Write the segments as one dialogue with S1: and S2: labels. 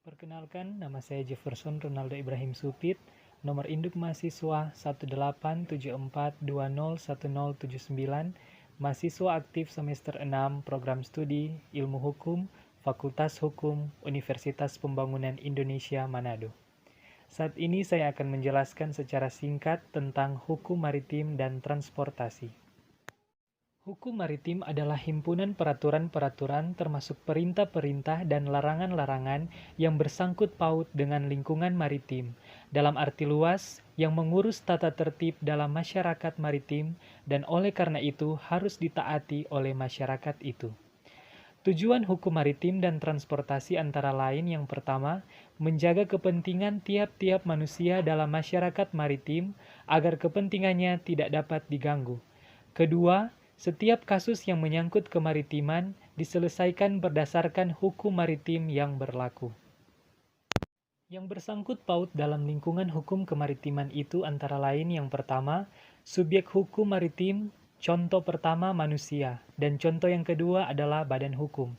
S1: Perkenalkan, nama saya Jefferson Ronaldo Ibrahim Supit, nomor induk mahasiswa 18742010079, mahasiswa aktif semester 6 program studi Ilmu Hukum, Fakultas Hukum, Universitas Pembangunan Indonesia Manado. Saat ini saya akan menjelaskan secara singkat tentang hukum maritim dan transportasi. Hukum maritim adalah himpunan peraturan-peraturan termasuk perintah-perintah dan larangan-larangan yang bersangkut paut dengan lingkungan maritim, dalam arti luas yang mengurus tata tertib dalam masyarakat maritim dan oleh karena itu harus ditaati oleh masyarakat itu. Tujuan hukum maritim dan transportasi antara lain yang pertama, menjaga kepentingan tiap-tiap manusia dalam masyarakat maritim agar kepentingannya tidak dapat diganggu. Kedua, setiap kasus yang menyangkut kemaritiman diselesaikan berdasarkan hukum maritim yang berlaku. Yang bersangkut paut dalam lingkungan hukum kemaritiman itu antara lain yang pertama, subjek hukum maritim, contoh pertama manusia, dan contoh yang kedua adalah badan hukum.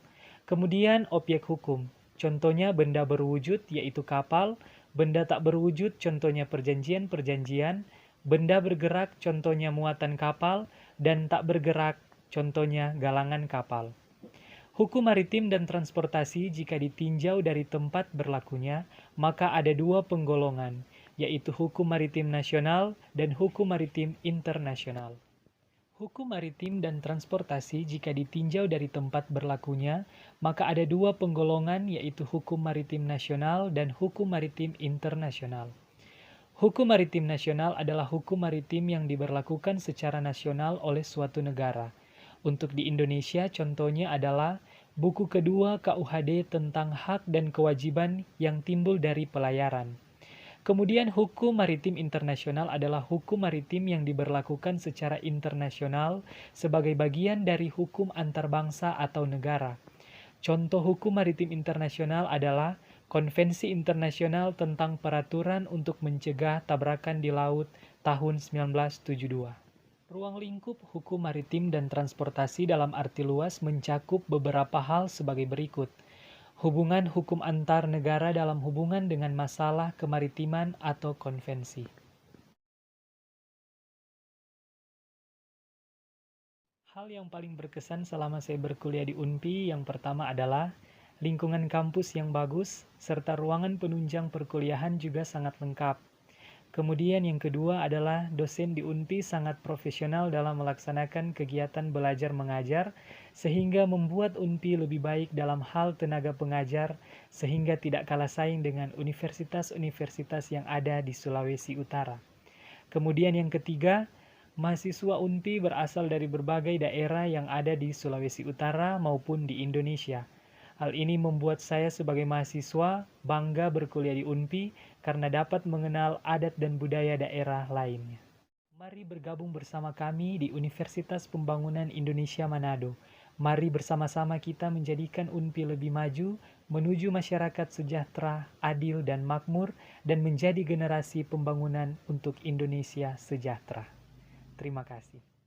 S1: Kemudian objek hukum, contohnya benda berwujud yaitu kapal, benda tak berwujud contohnya perjanjian-perjanjian, benda bergerak contohnya muatan kapal, dan tak bergerak contohnya galangan kapal. Hukum maritim dan transportasi jika ditinjau dari tempat berlakunya, maka ada dua penggolongan, yaitu hukum maritim nasional dan hukum maritim internasional. Hukum maritim dan transportasi jika ditinjau dari tempat berlakunya, maka ada dua penggolongan yaitu hukum maritim nasional dan hukum maritim internasional. Hukum maritim nasional adalah hukum maritim yang diberlakukan secara nasional oleh suatu negara. Untuk di Indonesia contohnya adalah buku kedua KUHD tentang hak dan kewajiban yang timbul dari pelayaran. Kemudian hukum maritim internasional adalah hukum maritim yang diberlakukan secara internasional sebagai bagian dari hukum antarbangsa atau negara. Contoh hukum maritim internasional adalah Konvensi Internasional tentang Peraturan untuk Mencegah Tabrakan di Laut tahun 1972. Ruang lingkup hukum maritim dan transportasi dalam arti luas mencakup beberapa hal sebagai berikut. Hubungan hukum antar negara dalam hubungan dengan masalah kemaritiman atau konvensi. Hal yang paling berkesan selama saya berkuliah di UNPI yang pertama adalah lingkungan kampus yang bagus, serta ruangan penunjang perkuliahan juga sangat lengkap. Kemudian yang kedua adalah dosen di UNPI sangat profesional dalam melaksanakan kegiatan belajar mengajar, sehingga membuat UNPI lebih baik dalam hal tenaga pengajar, sehingga tidak kalah saing dengan universitas-universitas yang ada di Sulawesi Utara. Kemudian yang ketiga, mahasiswa UNPI berasal dari berbagai daerah yang ada di Sulawesi Utara maupun di Indonesia. Hal ini membuat saya sebagai mahasiswa bangga berkuliah di UNPI karena dapat mengenal adat dan budaya daerah lainnya. Mari bergabung bersama kami di Universitas Pembangunan Indonesia Manado. Mari bersama-sama kita menjadikan UNPI lebih maju, menuju masyarakat sejahtera, adil, dan makmur, dan menjadi generasi pembangunan untuk Indonesia sejahtera. Terima kasih.